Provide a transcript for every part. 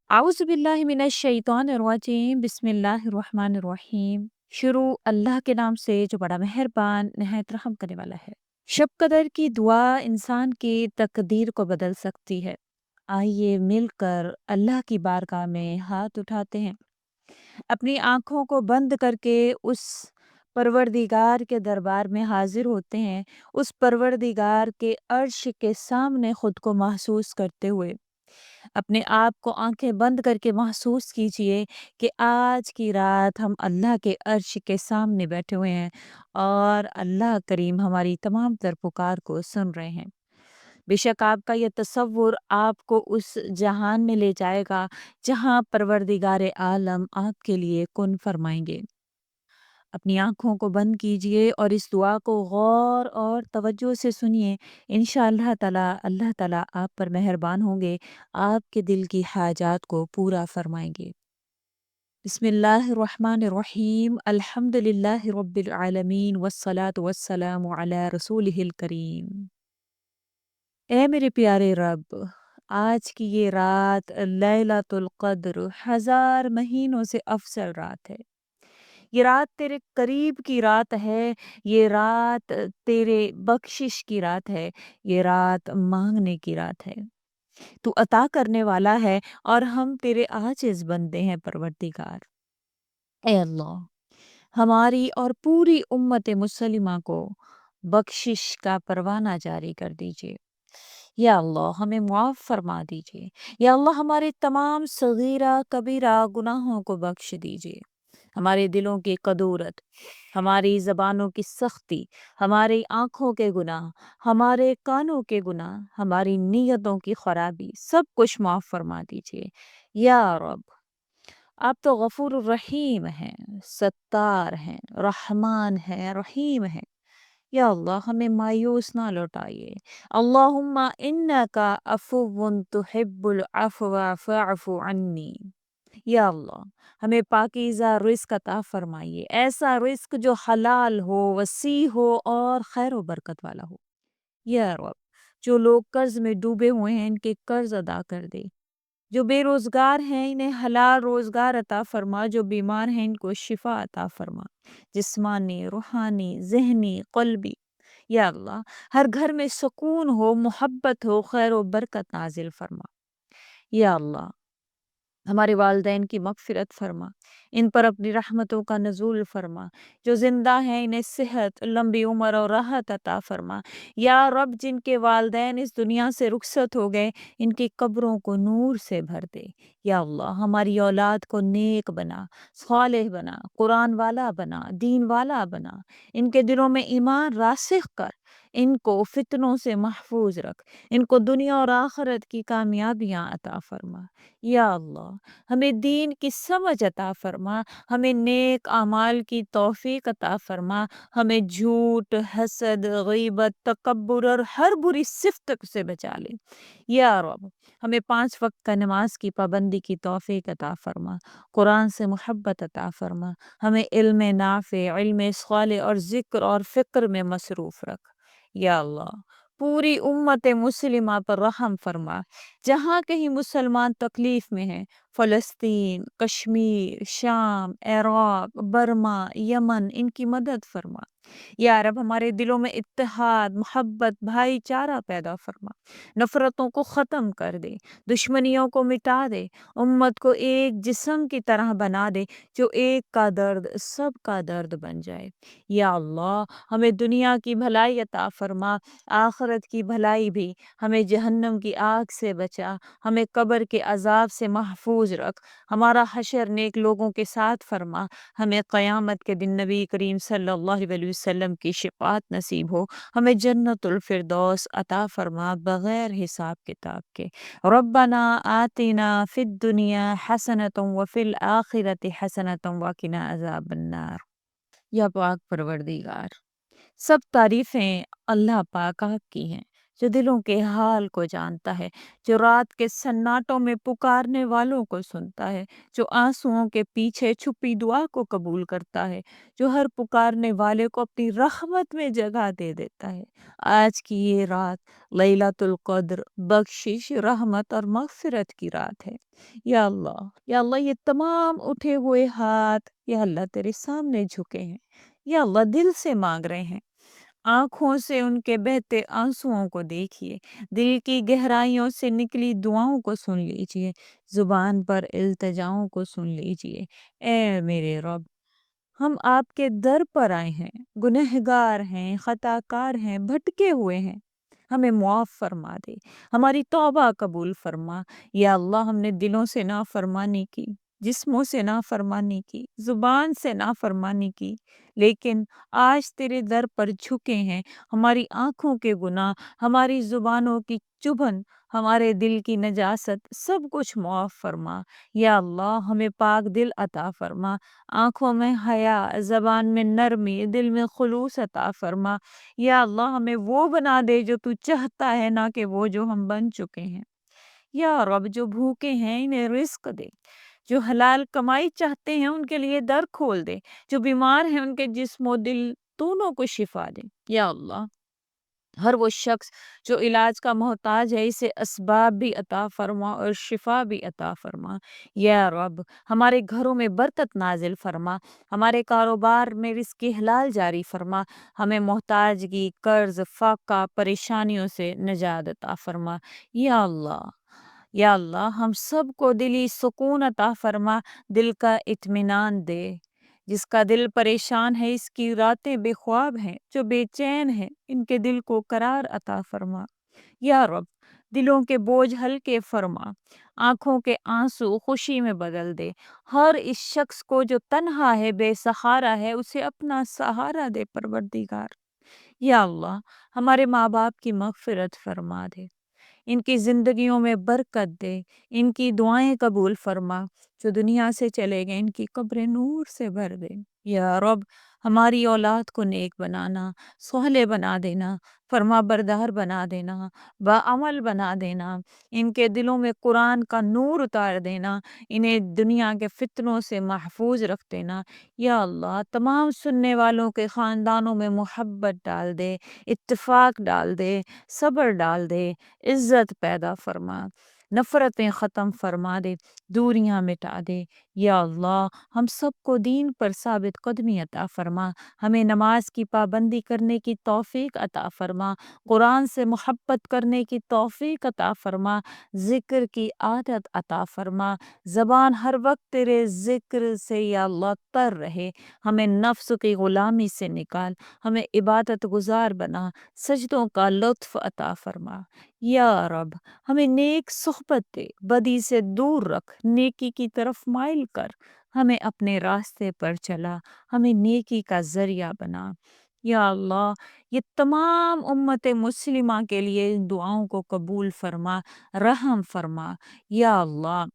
اعوذ باللہ من الشیطان الرجیم بسم اللہ الرحمن الرحیم۔ شروع اللہ کے نام سے جو بڑا مہربان نہایت رحم کرنے والا ہے۔ شب قدر کی دعا انسان کی تقدیر کو بدل سکتی ہے۔ آئیے مل کر اللہ کی بارگاہ میں ہاتھ اٹھاتے ہیں، اپنی آنکھوں کو بند کر کے اس پروردگار کے دربار میں حاضر ہوتے ہیں، اس پروردگار کے عرش کے سامنے خود کو محسوس کرتے ہوئے اپنے آپ کو آنکھیں بند کر کے محسوس کیجئے کہ آج کی رات ہم اللہ کے عرش کے سامنے بیٹھے ہوئے ہیں اور اللہ کریم ہماری تمام تر پکار کو سن رہے ہیں۔ بے شک آپ کا یہ تصور آپ کو اس جہان میں لے جائے گا جہاں پروردگار عالم آپ کے لیے کن فرمائیں گے۔ اپنی آنکھوں کو بند کیجئے اور اس دعا کو غور اور توجہ سے سنیے۔ انشاءاللہ تعالی اللہ تعالی آپ پر مہربان ہوں گے، آپ کے دل کی حاجات کو پورا فرمائیں گے۔ بسم اللہ الرحمن الرحیم، الحمد للہ رب العالمین والصلاة والسلام علی رسولہ الکریم۔ اے میرے پیارے رب، آج کی یہ رات لیلۃ القدر 1000 مہینوں سے افضل رات ہے۔ یہ رات تیرے قریب کی رات ہے، یہ رات تیرے بخشش کی رات ہے، یہ رات مانگنے کی رات ہے۔ تو عطا کرنے والا ہے اور ہم تیرے عاجز بندے ہیں پروردگار۔ اے اللہ، ہماری اور پوری امت مسلمہ کو بخشش کا پروانہ جاری کر دیجئے۔ یا اللہ ہمیں معاف فرما دیجئے۔ یا اللہ ہمارے تمام صغیرہ کبیرہ گناہوں کو بخش دیجئے۔ ہمارے دلوں کی قدورت، ہماری زبانوں کی سختی، ہماری آنکھوں کے گناہ، ہمارے کانوں کے گناہ، ہماری نیتوں کی خرابی، سب کچھ معاف فرما دیجئے۔ یا رب، آپ تو غفور الرحیم ہیں، ستار ہیں، رحمان ہیں، رحیم ہیں۔ یا اللہ ہمیں مایوس نہ لوٹائیے۔ اللہم انکا عفو تحب العفو فاعف عنی۔ یا اللہ ہمیں پاکیزہ رزق عطا فرمائیے، ایسا رزق جو حلال ہو، وسیع ہو اور خیر و برکت والا ہو۔ یا رب، جو لوگ قرض میں ڈوبے ہوئے ہیں ان کے قرض ادا کر دے، جو بے روزگار ہیں انہیں حلال روزگار عطا فرما، جو بیمار ہیں ان کو شفا عطا فرما، جسمانی، روحانی، ذہنی، قلبی۔ یا اللہ ہر گھر میں سکون ہو، محبت ہو، خیر و برکت نازل فرما۔ یا اللہ ہمارے والدین کی مغفرت فرما، ان پر اپنی رحمتوں کا نزول فرما، جو زندہ ہیں انہیں صحت، لمبی عمر اور راحت عطا فرما۔ یا رب جن کے والدین اس دنیا سے رخصت ہو گئے ان کی قبروں کو نور سے بھر دے۔ یا اللہ ہماری اولاد کو نیک بنا، صالح بنا، قرآن والا بنا، دین والا بنا، ان کے دلوں میں ایمان راسخ کر، ان کو فتنوں سے محفوظ رکھ، ان کو دنیا اور آخرت کی کامیابیاں عطا فرما۔ یا اللہ ہمیں دین کی سمجھ عطا فرما، ہمیں نیک اعمال کی توفیق عطا فرما، ہمیں جھوٹ، حسد، غیبت، تکبر اور ہر بری صفت سے بچا لے۔ یا رب ہمیں 5 وقت کا نماز کی پابندی کی توفیق عطا فرما، قرآن سے محبت عطا فرما، ہمیں علم نافع، علم صالح اور ذکر اور فکر میں مصروف رکھ۔ یا اللہ پوری امت مسلمہ پر رحم فرما، جہاں کہیں مسلمان تکلیف میں ہیں، فلسطین، کشمیر، شام، عراق، برما، یمن، ان کی مدد فرما۔ یا رب ہمارے دلوں میں اتحاد، محبت، بھائی چارہ پیدا فرما، نفرتوں کو ختم کر دے، دشمنیوں کو مٹا دے، امت کو ایک جسم کی طرح بنا دے، جو ایک کا درد سب کا درد بن جائے۔ یا اللہ ہمیں دنیا کی بھلائی عطا فرما، آخرت کی بھلائی بھی، ہمیں جہنم کی آگ سے بچا، ہمیں قبر کے عذاب سے محفوظ رکھ، ہمارا حشر نیک لوگوں کے ساتھ فرما، ہمیں قیامت کے دن نبی کریم صلی اللہ علیہ وسلم کی شفاعت نصیب ہو، ہمیں جنت الفردوس عطا فرما بغیر حساب کتاب کے۔ ربنا آتنا فی الدنیا حسنۃ وفی الآخرۃ حسنۃ وقنا عذاب النار۔ یا پاک پروردگار، سب تعریفیں اللہ پاک آپ کی ہیں، جو دلوں کے حال کو جانتا ہے، جو رات کے سناٹوں میں پکارنے والوں کو سنتا ہے، جو آنسوؤں کے پیچھے چھپی دعا کو قبول کرتا ہے، جو ہر پکارنے والے کو اپنی رحمت میں جگہ دے دیتا ہے۔ آج کی یہ رات لیلۃ القدر بخشش، رحمت اور مغفرت کی رات ہے۔ یا اللہ یہ تمام اٹھے ہوئے ہاتھ یا اللہ تیرے سامنے جھکے ہیں، یا اللہ دل سے مانگ رہے ہیں، آنکھوں سے ان کے بہتے آنسوؤں کو دیکھیے، دل کی گہرائیوں سے نکلی دعاؤں کو سن لیجئے، زبان پر التجاؤں کو سن لیجئے۔ اے میرے رب، ہم آپ کے در پر آئے ہیں، گنہگار ہیں، خطا کار ہیں، بھٹکے ہوئے ہیں، ہمیں معاف فرما دے، ہماری توبہ قبول فرما۔ یا اللہ ہم نے دلوں سے نافرمانی کی، جسموں سے نافرمانی کی، زبان سے نافرمانی کی، لیکن آج تیرے در پر جھکے ہیں، ہماری آنکھوں کے گناہ، ہماری زبانوں کی چبھن، ہمارے دل کی نجاست سب کچھ معاف فرما۔ یا اللہ ہمیں پاک دل عطا فرما، آنکھوں میں حیا، زبان میں نرمی، دل میں خلوص عطا فرما۔ یا اللہ ہمیں وہ بنا دے جو تو چاہتا ہے، نہ کہ وہ جو ہم بن چکے ہیں۔ یا رب جو بھوکے ہیں انہیں رزق دے، جو حلال کمائی چاہتے ہیں ان کے لیے در کھول دے، جو بیمار ہیں ان کے جسم و دل دونوں کو شفا دے۔ یا اللہ ہر وہ شخص جو علاج کا محتاج ہے اسے اسباب بھی عطا فرما اور شفا بھی عطا فرما۔ یا رب ہمارے گھروں میں برکت نازل فرما، ہمارے کاروبار میں رزق حلال جاری فرما، ہمیں محتاجگی، قرض، فاقہ، پریشانیوں سے نجات عطا فرما۔ یا اللہ یا اللہ ہم سب کو دلی سکون عطا فرما، دل کا اطمینان دے۔ جس کا دل پریشان ہے، اس کی راتیں بے خواب ہیں، جو بے چین ہیں ان کے دل کو قرار عطا فرما۔ یا رب دلوں کے بوجھ ہلکے فرما، آنکھوں کے آنسو خوشی میں بدل دے، ہر اس شخص کو جو تنہا ہے، بے سہارا ہے، اسے اپنا سہارا دے پروردگار۔ یا اللہ ہمارے ماں باپ کی مغفرت فرما دے، ان کی زندگیوں میں برکت دے، ان کی دعائیں قبول فرما، جو دنیا سے چلے گئے ان کی قبریں نور سے بھر دے۔ یا رب ہماری اولاد کو نیک بنانا، صالح بنا دینا، فرما بردار بنا دینا، باعمل بنا دینا، ان کے دلوں میں قرآن کا نور اتار دینا، انہیں دنیا کے فتنوں سے محفوظ رکھ دینا۔ یا اللہ تمام سننے والوں کے خاندانوں میں محبت ڈال دے، اتفاق ڈال دے، صبر ڈال دے، عزت پیدا فرما، نفرتیں ختم فرما دے، دوریاں مٹا دے۔ یا اللہ ہم سب کو دین پر ثابت قدمی عطا فرما، ہمیں نماز کی پابندی کرنے کی توفیق عطا فرما، قرآن سے محبت کرنے کی توفیق عطا فرما، ذکر کی عادت عطا فرما، زبان ہر وقت تیرے ذکر سے یا اللہ تر رہے، ہمیں نفس کی غلامی سے نکال، ہمیں عبادت گزار بنا، سجدوں کا لطف عطا فرما۔ یا رب ہمیں نیک صحبت دے، بدی سے دور رکھ، نیکی کی طرف مائل کر، ہمیں اپنے راستے پر چلا، ہمیں نیکی کا ذریعہ بنا۔ یا اللہ یہ تمام امت مسلمہ کے لیے ان دعاؤں کو قبول فرما، رحم فرما۔ یا اللہ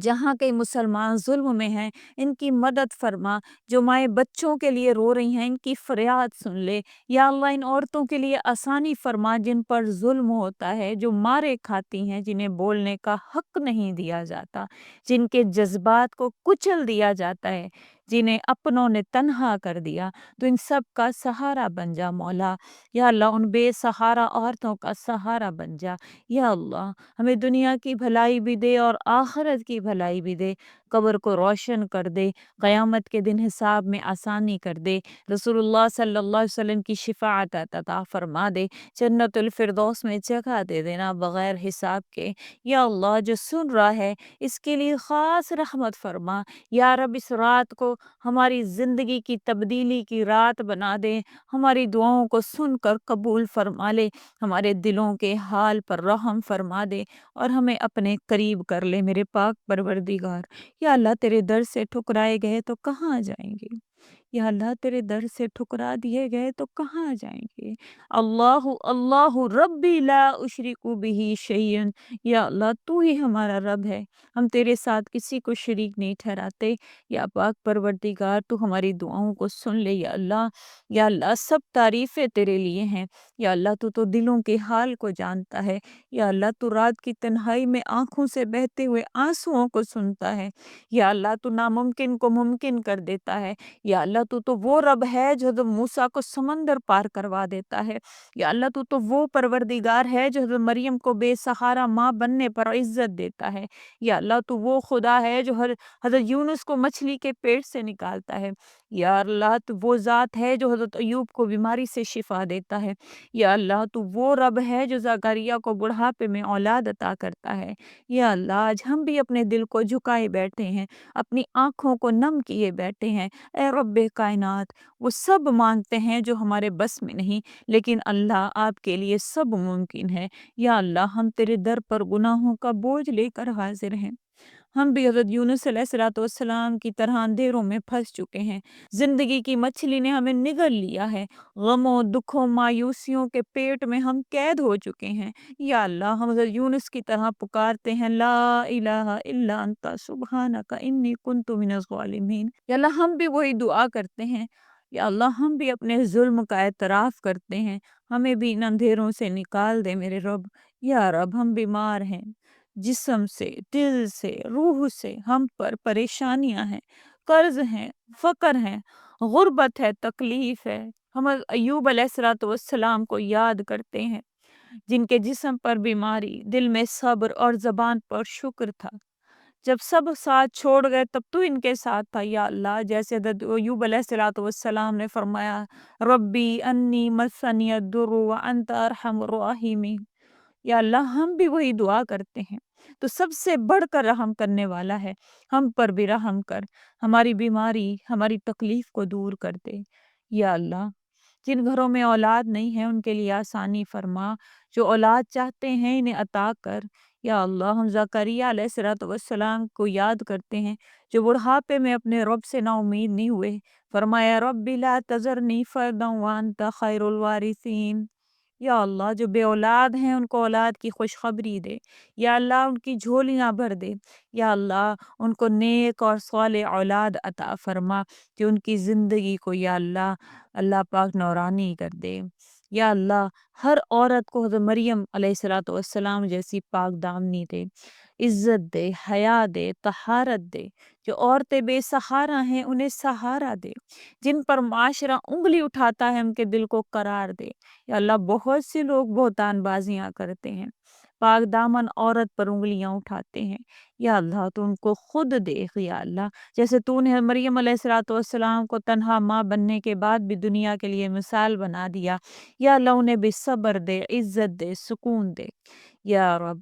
جہاں کئی مسلمان ظلم میں ہیں ان کی مدد فرما، جو مائیں بچوں کے لیے رو رہی ہیں ان کی فریاد سن لے۔ یا اللہ ان عورتوں کے لیے آسانی فرما جن پر ظلم ہوتا ہے، جو مارے کھاتی ہیں، جنہیں بولنے کا حق نہیں دیا جاتا، جن کے جذبات کو کچل دیا جاتا ہے، جنہیں اپنوں نے تنہا کر دیا، تو ان سب کا سہارا بن جا مولا۔ یا اللہ ان بے سہارا عورتوں کا سہارا بن جا۔ یا اللہ ہمیں دنیا کی بھلائی بھی دے اور آخرت کی بھلائی بھی دے، قبر کو روشن کر دے، قیامت کے دن حساب میں آسانی کر دے، رسول اللہ صلی اللہ علیہ وسلم کی شفاعت عطا فرما دے، جنت الفردوس میں جگہ دے دینا بغیر حساب کے۔ یا اللہ جو سن رہا ہے اس کے لیے خاص رحمت فرما۔ یا رب اس رات کو ہماری زندگی کی تبدیلی کی رات بنا دے، ہماری دعاؤں کو سن کر قبول فرما لے، ہمارے دلوں کے حال پر رحم فرما دے اور ہمیں اپنے قریب کر لے میرے پاک پروردگار۔ یا اللہ تیرے در سے ٹھکرائے گئے تو کہاں جائیں گے؟ یا اللہ تیرے در سے ٹھکرا دیے گئے تو کہاں جائیں گے؟ اللہ اللہ ربی لا اشرک بہ شیئا، یا اللہ تو ہی ہمارا رب ہے، ہم تیرے ساتھ کسی کو شریک نہیں ٹھہراتے۔ یا پاک پروردگار تو ہماری دعاؤں کو سن لے یا اللہ۔ یا اللہ سب تعریفیں تیرے لیے ہیں، یا اللہ تو دلوں کے حال کو جانتا ہے۔ یا اللہ تو رات کی تنہائی میں آنکھوں سے بہتے ہوئے آنسوؤں کو سنتا ہے۔ یا اللہ تو ناممکن کو ممکن کر دیتا ہے۔ یا اللہ تو وہ رب ہے جو حضرت موسیٰ کو سمندر پار کروا دیتا ہے۔ یا اللہ تو وہ پروردگار ہے جو حضرت مریم کو بے سہارا ماں بننے پر عزت دیتا ہے۔ یا اللہ تو وہ خدا ہے جو حضرت یونس کو مچھلی کے پیٹ سے نکالتا ہے۔ یا اللہ تو وہ ذات ہے جو حضرت ایوب کو بیماری سے شفا دیتا ہے۔ یا اللہ تو وہ رب ہے جو زکریا کو بڑھاپے میں اولاد عطا کرتا ہے۔ یا اللہ آج ہم بھی اپنے دل کو جھکائے بیٹھے ہیں، اپنی آنکھوں کو نم کیے بیٹھے ہیں۔ اے رب کائنات، وہ سب مانگتے ہیں جو ہمارے بس میں نہیں، لیکن اللہ آپ کے لیے سب ممکن ہے۔ یا اللہ ہم تیرے در پر گناہوں کا بوجھ لے کر حاضر ہیں۔ ہم بھی حضرت یونس علیہ السلام کی طرح اندھیروں میں پھنس چکے ہیں۔ زندگی کی مچھلی نے ہمیں نگل لیا ہے، غموں دکھوں مایوسیوں کے پیٹ میں ہم قید ہو چکے ہیں۔ یا اللہ ہم حضرت یونس کی طرح پکارتے ہیں، لا الہ الا انت سبحانک انی کنت من الظالمین۔ یا اللہ ہم بھی وہی دعا کرتے ہیں۔ یا اللہ ہم بھی اپنے ظلم کا اعتراف کرتے ہیں، ہمیں بھی ان اندھیروں سے نکال دے میرے رب۔ یا رب ہم بیمار ہیں، جسم سے، دل سے، روح سے ہم پر پریشانیاں ہیں، قرض ہیں، فقر ہیں، غربت ہے، تکلیف ہے۔ ہم ایوب علیہ السلام کو یاد کرتے ہیں، جن کے جسم پر بیماری، دل میں صبر اور زبان پر شکر تھا۔ جب سب ساتھ چھوڑ گئے تب تو ان کے ساتھ تھا۔ یا اللہ جیسے حضرت ایوب علیہ السلام نے فرمایا، ربی انی مسنی الضر وانت ارحم الراحمین۔ یا اللہ ہم بھی وہی دعا کرتے ہیں، تو سب سے بڑھ کر رحم کرنے والا ہے، ہم پر بھی رحم کر، ہماری بیماری ہماری تکلیف کو دور کر دے۔ یا اللہ جن گھروں میں اولاد نہیں ہے ان کے لیے آسانی فرما، جو اولاد چاہتے ہیں انہیں عطا کر۔ یا اللہ ہم زکریا علیہ السلام کو یاد کرتے ہیں، جو بڑھاپے میں اپنے رب سے نا امید نہیں ہوئے، فرمایا رب لا تذرنی فردا وانت خیر الوارثین۔ یا اللہ جو بے اولاد ہیں ان کو اولاد کی خوشخبری دے، یا اللہ ان کی جھولیاں بھر دے۔ یا اللہ ان کو نیک اور صالح اولاد عطا فرما کہ ان کی زندگی کو یا اللہ اللہ پاک نورانی کر دے۔ یا اللہ ہر عورت کو حضرت مریم علیہ السلام جیسی پاک دامنی دے، عزت دے، حیا دے، طہارت دے۔ جو عورتیں بے سہارا ہیں انہیں سہارا دے، جن پر معاشرہ انگلی اٹھاتا ہے ان کے دل کو قرار دے۔ یا اللہ بہت سے لوگ بہتان بازیاں کرتے ہیں، پاک دامن عورت پر انگلیاں اٹھاتے ہیں۔ یا اللہ تو ان کو خود دیکھ یا اللہ، جیسے تو نے مریم علیہ السلام کو تنہا ماں بننے کے بعد بھی دنیا کے لیے مثال بنا دیا۔ یا اللہ انہیں بھی صبر دے، عزت دے، سکون دے۔ یا رب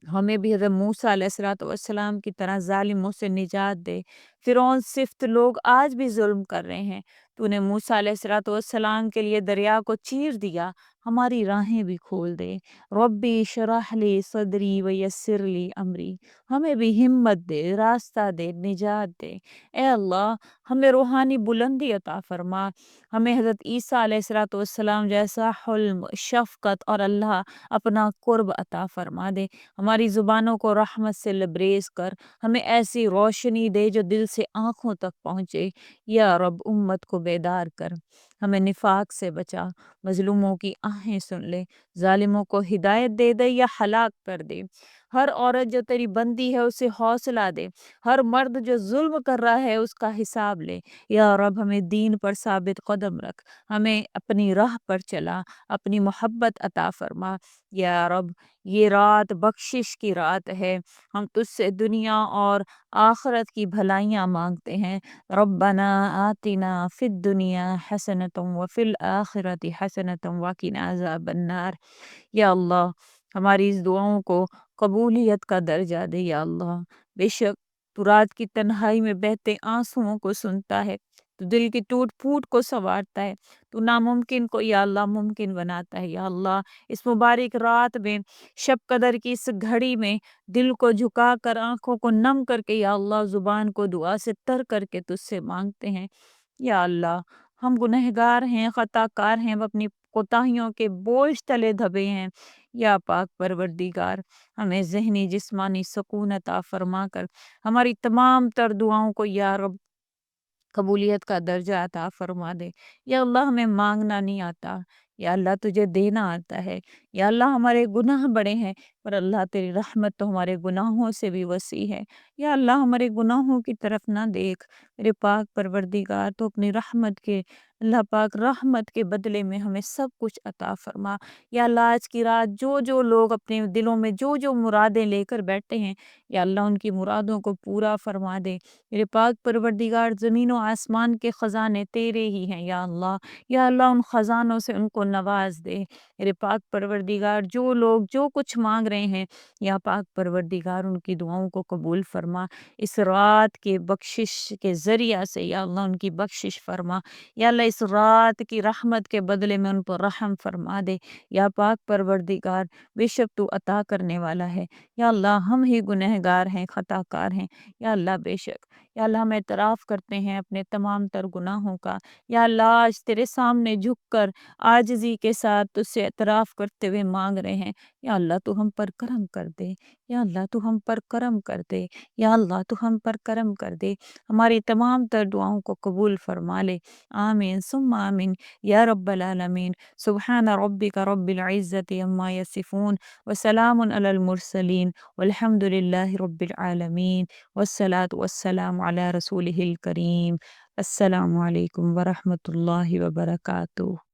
ہمیں بھی حضرت موسیٰ علیہ السلام کی طرح ظالموں سے نجات دے۔ فرعون صفت لوگ آج بھی ظلم کر رہے ہیں، تو نے موسیٰ علیہ السلام کے لیے دریا کو چیر دیا، ہماری راہیں بھی کھول دے۔ ربی شرح لی صدری ویسر لی امری، ہمیں بھی ہمت دے، راستہ دے، نجات دے۔ اے اللہ ہمیں روحانی بلندی عطا فرما، ہمیں حضرت عیسیٰ علیہ السلام جیسا حلم، شفقت اور اللہ اپنا قرب عطا فرما دے۔ ہماری زبانوں کو رحمت سے لبریز کر، ہمیں ایسی روشنی دے جو دل سے آنکھوں تک پہنچے۔ یا رب امت کو بیدار کر، ہمیں نفاق سے بچا، مظلوموں کی آہیں سن لے، ظالموں کو ہدایت دے دے یا ہلاک کر دے۔ ہر عورت جو تیری بندی ہے اسے حوصلہ دے، ہر مرد جو ظلم کر رہا ہے اس کا حساب لے۔ یا رب ہمیں دین پر ثابت قدم رکھ، ہمیں اپنی راہ پر چلا، اپنی محبت عطا فرما۔ یا رب یہ رات بخشش کی رات ہے، ہم تجھ سے دنیا اور آخرت کی بھلائیاں مانگتے ہیں۔ ربنا آتنا فی الدنیا حسنۃ وفی الآخرۃ حسنۃ وقنا عذاب النار۔ یا اللہ ہماری اس دعاؤں کو قبولیت کا درجہ دے۔ یا اللہ بے شک تو رات کی تنہائی میں بہتے آنسوؤں کو سنتا ہے، تو دل کی ٹوٹ پھوٹ کو سنوارتا ہے، تو ناممکن کو یا اللہ ممکن بناتا ہے۔ یا اللہ اس مبارک رات میں، شب قدر کی اس گھڑی میں دل کو جھکا کر، آنکھوں کو نم کر کے، یا اللہ زبان کو دعا سے تر کر کے تجھ سے مانگتے ہیں یا اللہ ہم گنہگار ہیں، خطا کار ہیں، ہم اپنی کوتاہیوں کے بوجھ تلے دبے ہیں۔ یا پاک پروردگار ہمیں ذہنی جسمانی سکون عطا فرما کر ہماری تمام تر دعاؤں کو یا رب قبولیت کا درجہ عطا فرما دے۔ یا اللہ ہمیں مانگنا نہیں آتا، یا اللہ تجھے دینا آتا ہے۔ یا اللہ ہمارے گناہ بڑے ہیں، پر اللہ تیری رحمت تو ہمارے گناہوں سے بھی وسیع ہے۔ یا اللہ ہمارے گناہوں کی طرف نہ دیکھ، میرے پاک پروردگار تو اپنی رحمت کے اللہ پاک رحمت کے بدلے میں ہمیں سب کچھ عطا فرما۔ یا اللہ آج کی رات جو جو لوگ اپنے دلوں میں جو جو مرادیں لے کر بیٹھے ہیں، یا اللہ ان کی مرادوں کو پورا فرما دے۔ میرے پاک پروردگار زمین و آسمان کے خزانے تیرے ہی ہیں یا اللہ۔ یا اللہ ان خزانوں سے ان کو نواز دے۔ میرے پاک پروردگار جو لوگ جو کچھ مانگ رہے ہیں، یا پاک پروردگار ان کی دعاؤں کو قبول فرما۔ اس رات کے بخشش کے ذریعہ سے یا اللہ ان کی بخشش فرما۔ یا اللہ اس رات کی رحمت کے بدلے میں ان پر رحم فرما دے۔ یا پاک پروردگار بے شک تو عطا کرنے والا ہے۔ یا اللہ ہم ہی گنہگار ہیں، خطا کار ہیں۔ یا اللہ بے شک یا اللہ ہم اعتراف کرتے ہیں اپنے تمام تر گناہوں کا۔ یا اللہ آج تیرے سامنے جھک کر عاجزی کے ساتھ تجھ سے اعتراف کرتے ہوئے مانگ رہے ہیں۔ یا اللہ تو ہم پر کرم کر دے۔ یا اللہ تو ہم پر کرم کر دے۔ یا اللہ تو ہم پر کرم کر دے، ہماری تمام تر دعاؤں کو قبول فرما لے۔ آمین ثم آمین یا رب العالمین۔ سبحان ربک رب العزت عما یصفون وسلام علی المرسلین والحمد للہ رب العالمین والصلاة والسلام علی رسولہ الکریم۔ السلام علیکم ورحمۃ اللہ وبرکاتہ۔